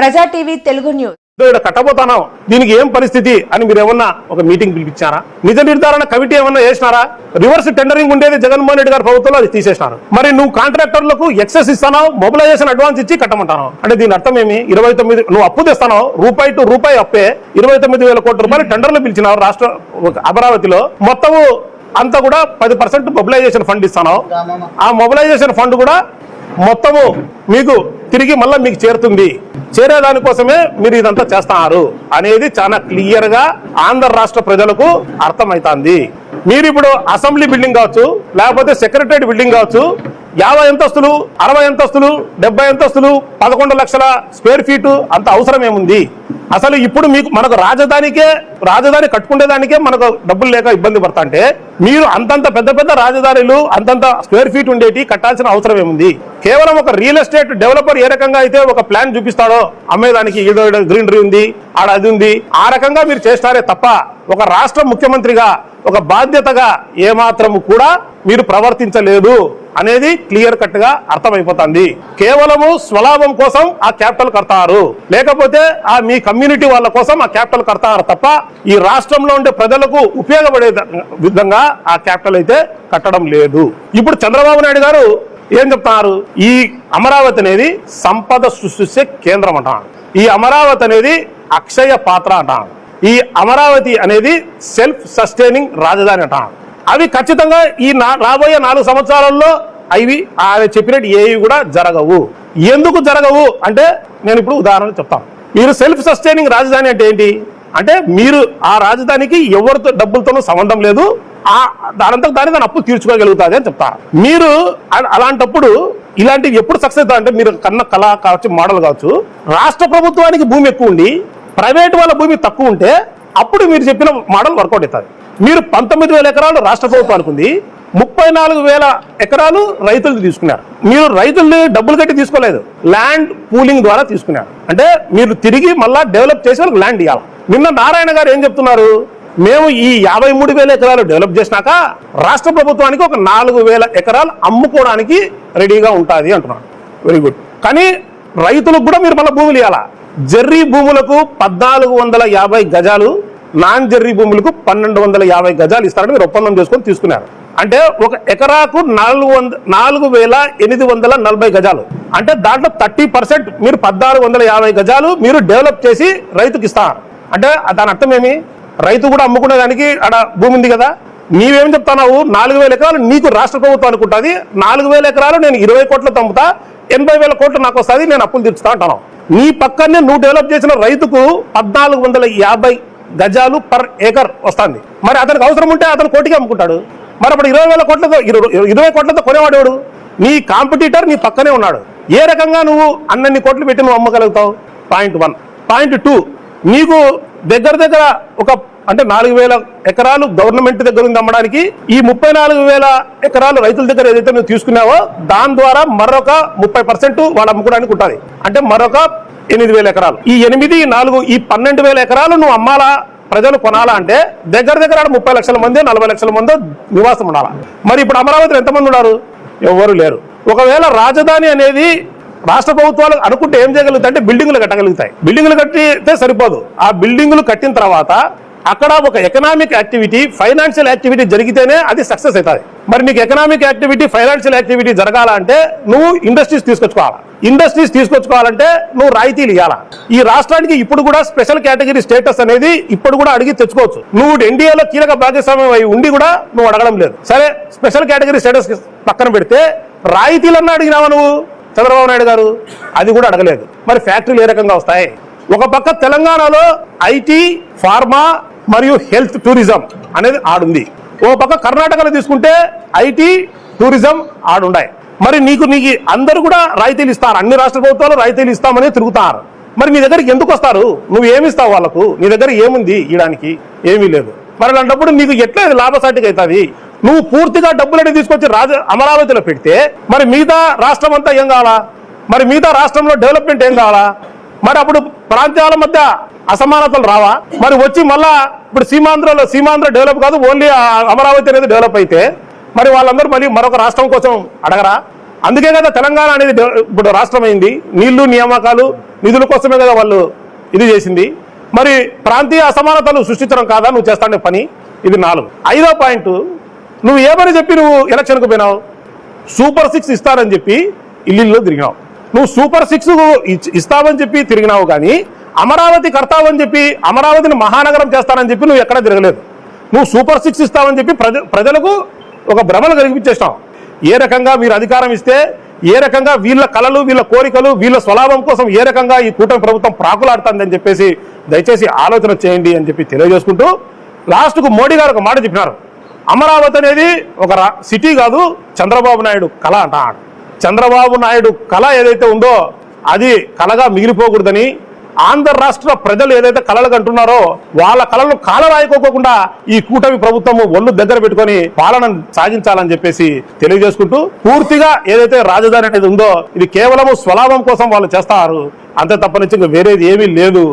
ప్రజా TV Telugu news. కట్టబోతాను దీనికి ఏం పరిస్థితి అని మీరు ఏమన్నా ఒక మీటింగ్ పిలిపించారా? నిజ నిర్ధారణ కమిటీ ఏమన్నా చేసినారా? రివర్స్ టెండరింగ్ ఉండేది జగన్మోహన్ రెడ్డి గారి ప్రభుత్వంలో, అది తీసేసినారు. మరి నువ్వు కాంట్రాక్టర్లకు ఎక్సెస్ ఇస్తానో, మొబిలైజేషన్ అడ్వాన్స్ ఇచ్చి కట్టమంటాను అంటే దీని అర్థం ఏమి? 29 నువ్వు అప్పు తెస్తానో, రూపాయి టు రూపాయి అప్పే 29,000 కోట్ల రూపాయలు టెండర్లు పిలిచినావు రాష్ట్ర అమరావతిలో. మొత్తము అంతా కూడా 10% మొబిలైజేషన్ ఫండ్ ఇస్తాను. ఆ మొబిలైజేషన్ ఫండ్ కూడా మొత్తము మీకు తిరిగి మళ్ళీ మీకు చేరుతుంది. చేరేదానికోసమే మీరు ఇదంతా చేస్తున్నారు అనేది చాలా క్లియర్ గా ఆంధ్ర రాష్ట్ర ప్రజలకు అర్థమైతుంది. మీరు ఇప్పుడు అసెంబ్లీ బిల్డింగ్ కావచ్చు, లేకపోతే సెక్రటరియట్ బిల్డింగ్ కావచ్చు, 50 అంతస్తులు, 60 అంతస్తులు, 70 అంతస్తులు, 11 లక్షల స్క్వేర్ ఫీటు అంత అవసరం ఏముంది? అసలు ఇప్పుడు మనకు రాజధాని కట్టుకునేదానికే మనకు డబ్బులు లేక ఇబ్బంది పడతా అంటే మీరు అంతంత పెద్ద పెద్ద రాజధానులు అంతంత స్క్వేర్ ఫీట్ ఉండేటి కట్టాల్సిన అవసరం ఏముంది? కేవలం ఒక రియల్ ఎస్టేట్ డెవలపర్ ఏ రకంగా అయితే ఒక ప్లాన్ చూపిస్తాడో అమ్మేదానికి ఈడో గ్రీనరీ ఉంది, ఆడ అది ఉంది, ఆ రకంగా మీరు చేస్తారే తప్ప ఒక రాష్ట్ర ముఖ్యమంత్రిగా ఒక బాధ్యతగా ఏమాత్రము కూడా మీరు ప్రవర్తించలేదు అనేది క్లియర్ కట్ గా అర్థమైపోతుంది. కేవలము స్వలాభం కోసం ఆ క్యాపిటల్ కడతారు, లేకపోతే ఆ మీ కమ్యూనిటీ వాళ్ళ కోసం ఆ క్యాపిటల్ కడతారు తప్ప ఈ రాష్ట్రంలో ఉండే ప్రజలకు ఉపయోగపడే విధంగా ఆ క్యాపిటల్ అయితే కట్టడం లేదు. ఇప్పుడు చంద్రబాబు నాయుడు గారు ఏం చెప్తున్నారు? ఈ అమరావతి అనేది సంపద సృష్టించే కేంద్రం అంటారు. ఈ అమరావతి అనేది అక్షయ పాత్ర అంటారు. ఈ అమరావతి అనేది సెల్ఫ్ సస్టైనింగ్ రాజధాని అంటారు. అవి ఖచ్చితంగా ఈ రాబోయే 4 సంవత్సరాలలో అవి చెప్పినట్టు ఏవి కూడా జరగవు. ఎందుకు జరగవు అంటే నేను ఇప్పుడు ఉదాహరణ చెప్తాను. మీరు సెల్ఫ్ సస్టైనింగ్ రాజధాని అంటే ఏంటి అంటే మీరు ఆ రాజధానికి ఎవరితో డబ్బులతోనూ సంబంధం లేదు, దానంతకు దాని అప్పు తీర్చుకోగలుగుతుంది అని చెప్తారు. మీరు అలాంటప్పుడు ఇలాంటివి ఎప్పుడు సక్సెస్ అవుతా అంటే మీరు కన్న కళ కావచ్చు, మోడల్ కావచ్చు, రాష్ట్ర ప్రభుత్వానికి భూమి ఎక్కువ ఉండి ప్రైవేట్ వాళ్ళ భూమి తక్కువ ఉంటే అప్పుడు మీరు చెప్పిన మోడల్ వర్కౌట్ అవుతుంది. మీరు 19,000 ఎకరాలు రాష్ట్ర ప్రభుత్వానికి ఉంది, 34,000 ఎకరాలు రైతులు తీసుకున్నారు. మీరు రైతుల్ని డబ్బులు కట్టి తీసుకోలేదు, ల్యాండ్ పూలింగ్ ద్వారా తీసుకున్నారు. అంటే మీరు తిరిగి మళ్ళా డెవలప్ చేసి వాళ్ళకి ల్యాండ్ ఇవ్వాలి. నిన్న నారాయణ గారు ఏం చెప్తున్నారు? మేము ఈ 53,000 ఎకరాలు డెవలప్ చేసినాక రాష్ట్ర ప్రభుత్వానికి ఒక 4,000 ఎకరాలు అమ్ముకోవడానికి రెడీగా ఉంటుంది అంటున్నారు. Very good. కానీ రైతులకు కూడా మీరు మళ్ళీ భూములు ఇవ్వాలా. జర్రీ భూములకు 1,450 గజాలు, నాన్ జర్రీ భూములకు 1,250 గజాలు ఇస్తారని మీరు ఒప్పందం చేసుకొని తీసుకున్నారు. అంటే ఒక ఎకరాకు 4,840 గజాలు. అంటే దాంట్లో 30% మీరు 1,450 గజాలు మీరు డెవలప్ చేసి రైతుకి ఇస్తారు. అంటే దాని అర్థం ఏమి? రైతు కూడా అమ్ముకునే దానికి అక్కడ భూమి ఉంది కదా. నీవేం చెప్తున్నావు? 4,000 ఎకరాలు నీకు రాష్ట్ర ప్రభుత్వం అనుకుంటుంది, 4,000 ఎకరాలు నేను 20 కోట్లతో అమ్ముతా, 80,000 కోట్లు నాకు వస్తుంది, నేను అప్పులు తీర్చుతా అంటాను. నీ పక్కనే నువ్వు డెవలప్ చేసిన రైతుకు 1,450 గజాలు పర్ ఏకర్ వస్తుంది. మరి అతనికి అవసరం ఉంటే అతను కోటికి అమ్ముకుంటాడు. మరి అప్పుడు 20 కోట్లతో కొనేవాడు నీ కాంపిటీటర్ నీ పక్కనే ఉన్నాడు. ఏ రకంగా నువ్వు అన్నన్ని కోట్లు పెట్టి నువ్వు అమ్మగలుగుతావు? పాయింట్ 1. పాయింట్ 2, నీకు దగ్గర ఒక అంటే 4,000 ఎకరాలు గవర్నమెంట్ దగ్గర ఉంది అమ్మడానికి, ఈ 34,000 ఎకరాలు రైతుల దగ్గర ఏదైతే నువ్వు తీసుకున్నావో దాని ద్వారా మరొక 30% వాళ్ళు అమ్ముకోవడానికి ఉంటుంది. అంటే మరొక 8,000 ఎకరాలు. ఈ 8, 4 ఈ 12,000 ఎకరాలు నువ్వు అమ్మాలా, ప్రజలు కొనాలా అంటే దగ్గర 30 లక్షల మంది 40 లక్షల మంది నివాసం ఉండాలా. మరి ఇప్పుడు అమరావతిలో ఎంతమంది ఉన్నారు? ఎవరు లేరు. ఒకవేళ రాజధాని అనేది రాష్ట్ర ప్రభుత్వాలు అనుకుంటే ఏం చేయగలుగుతాయి అంటే బిల్డింగులు కట్టగలుగుతాయి. బిల్డింగులు కట్టితే సరిపోదు. ఆ బిల్డింగులు కట్టిన తర్వాత అక్కడ ఒక ఎకనామిక్ యాక్టివిటీ, ఫైనాన్షియల్ యాక్టివిటీ జరిగితేనే అది సక్సెస్ అవుతుంది. మరి నీకు ఎకనామిక్ యాక్టివిటీ, ఫైనాన్షియల్ యాక్టివిటీ జరగాలంటే నువ్వు ఇండస్ట్రీస్ తీసుకొచ్చుకోవాలి. ఇండస్ట్రీస్ తీసుకొచ్చుకోవాలంటే నువ్వు రాయితీలు ఇవ్వాలా. ఈ రాష్ట్రానికి ఇప్పుడు కూడా స్పెషల్ కేటగిరీ స్టేటస్ అనేది ఇప్పుడు కూడా అడిగి తెచ్చుకోవచ్చు. నువ్వు ఎన్డీఏలో కీలక భాగస్వామ్యం అయి ఉండి కూడా నువ్వు అడగడం లేదు. సరే, స్పెషల్ కేటగిరీ స్టేటస్ పక్కన పెడితే రాయితీలన్నా అడిగినావా నువ్వు? చంద్రబాబు నాయుడు గారు అది కూడా అడగలేదు. మరి ఫ్యాక్టరీలు ఏ రకంగా వస్తాయి? ఒక పక్క తెలంగాణలో ఐటీ, ఫార్మా మరియు హెల్త్, టూరిజం అనేది ఆడుంది. ఓ పక్క కర్ణాటకలో తీసుకుంటే ఐటీ, టూరిజం ఆడుండాయి. మరి నీకు అందరూ కూడా రాయితీలు ఇస్తారు, అన్ని రాష్ట్ర ప్రభుత్వాలు రాయితీలు ఇస్తామని తిరుగుతారు. మరి నీ దగ్గరికి ఎందుకు వస్తారు? నువ్వు ఏమిస్తావు వాళ్ళకు? నీ దగ్గర ఏముంది ఇవ్వడానికి? ఏమీ లేదు. మరి అలాంటప్పుడు నీకు ఎట్లా లాభసాటిగా అవుతుంది? నువ్వు పూర్తిగా డబ్బులని తీసుకొచ్చి అమరావతిలో పెడితే మరి మిగతా రాష్ట్రం అంతా ఏం కావాలా? మరి మిగతా రాష్ట్రంలో డెవలప్మెంట్ ఏం కావాలా? మరి అప్పుడు ప్రాంతాల మధ్య అసమానతలు రావా? మరి వచ్చి మళ్ళా ఇప్పుడు సీమాంధ్ర డెవలప్ కాదు, ఓన్లీ అమరావతి అనేది డెవలప్ అయితే మరి వాళ్ళందరూ మళ్ళీ మరొక రాష్ట్రం కోసం అడగరా? అందుకే కదా తెలంగాణ అనేది ఇప్పుడు రాష్ట్రం అయింది. నీళ్లు, నియామకాలు, నిధుల కోసమే కదా వాళ్ళు ఇది చేసింది. మరి ప్రాంతీయ అసమానతలు సృష్టించడం కాదా నువ్వు చేస్తానే పని? ఇది 4. 5వ పాయింట్, నువ్వు ఏమని చెప్పి నువ్వు ఎలక్షన్కు పోయినావు? సూపర్ 6 ఇస్తారని చెప్పి ఇల్లు తిరిగినావు. నువ్వు సూపర్ 6 ఇస్తావని చెప్పి తిరిగినావు, కానీ అమరావతి కడతావని చెప్పి, అమరావతిని మహానగరం చేస్తానని చెప్పి నువ్వు ఎక్కడ తిరగలేదు. నువ్వు సూపర్ 6 ఇస్తావని చెప్పి ప్రజలకు ఒక భ్రమలు కలిగించేసినావు. ఏ రకంగా మీరు అధికారం ఇస్తే, ఏ రకంగా వీళ్ళ కళలు, వీళ్ళ కోరికలు, వీళ్ళ స్వలాభం కోసం ఏ రకంగా ఈ కూటమి ప్రభుత్వం ప్రాకులాడుతుందని చెప్పేసి దయచేసి ఆలోచన చేయండి అని చెప్పి తెలియజేసుకుంటూ, లాస్ట్కు మోడీ గారు ఒక మాట చెప్పినారు. అమరావతి అనేది ఒక సిటీ కాదు, చంద్రబాబు నాయుడు కళ అంట. చంద్రబాబు నాయుడు కళ ఏదైతే ఉందో అది కళగా మిగిలిపోకూడదని, ఆంధ్ర రాష్ట్ర ప్రజలు ఏదైతే కళలు కంటున్నారో వాళ్ళ కళలను కాలరాయికోకుండా ఈ కూటమి ప్రభుత్వము ఒళ్ళు దగ్గర పెట్టుకొని పాలన సాగించాలని చెప్పేసి తెలియజేసుకుంటూ, పూర్తిగా ఏదైతే రాజధాని అనేది ఉందో ఇది కేవలము స్వలాభం కోసం వాళ్ళు చేస్తారు, అంతే తప్ప నుంచి వేరేది ఏమీ లేదు.